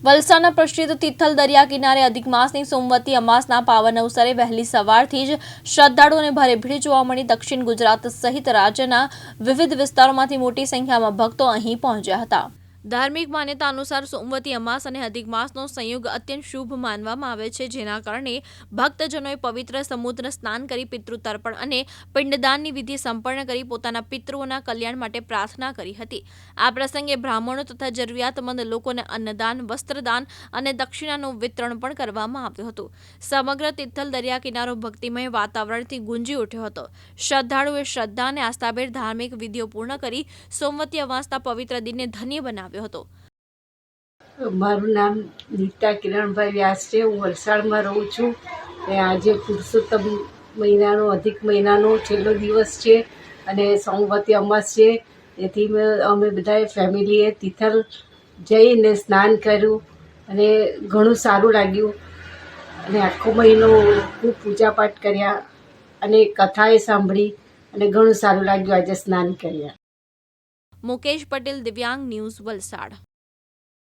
વલસાડના પ્રસિદ્ધ તિથલ દરિયા કિનારે અધિક માસની સોમવતી અમાસના પાવન અવસરે વહેલી સવારથી જ શ્રદ્ધાળુઓને ભારે ભીડ જોવા મળી। દક્ષિણ ગુજરાત સહિત રાજ્યના વિવિધ વિસ્તારોમાંથી મોટી સંખ્યામાં ભક્તો અહીં પહોંચ્યા હતા। ધાર્મિક માન્યતા અનુસાર સોમવતી અમાસ અને અધિક માસનો સંયોગ અત્યંત શુભ માનવામાં આવે છે, જેના કારણે ભક્તજનોએ પવિત્ર સમુદ્ર સ્નાન કરી પિતૃ તર્પણ અને પિંડદાનની વિધિ સંપન્ન કરી પોતાના પિતૃઓના કલ્યાણ માટે પ્રાર્થના કરી હતી। આ પ્રસંગે બ્રાહ્મણો તથા જરૂરિયાતમંદ લોકોને અન્નદાન, વસ્ત્રદાન અને દક્ષિણાનું વિતરણ પણ કરવામાં આવ્યું હતું। સમગ્ર તિથલ દરિયા કિનારો ભક્તિમય વાતાવરણથી ગુંજી ઉઠ્યો હતો। શ્રદ્ધાળુઓએ શ્રદ્ધા અને આસ્થાભેર ધાર્મિક વિધિઓ પૂર્ણ કરી સોમવતી અમાસના પવિત્ર દિનને ધન્ય બનાવ્યો હતો। મારું નામ નીતા કિરણભાઈ વ્યાસ છે। હું વલસાડમાં રહું છું। આજે પુરુષોત્તમ મહિનાનો અધિક મહિનાનો છેલ્લો દિવસ છે અને સોમવતી અમાસ છે। તેથી અમે બધાએ ફેમિલીએ તિથલ જઈને સ્નાન કર્યું અને ઘણું સારું લાગ્યું અને આખો મહિનો ખૂબ પૂજાપાઠ કર્યા અને કથાએ સાંભળી અને ઘણું સારું લાગ્યું। આજે સ્નાન કર્યા। મુકેશ પટેલ, દિવ્યાંગ ન્યૂઝ, વલસાડ।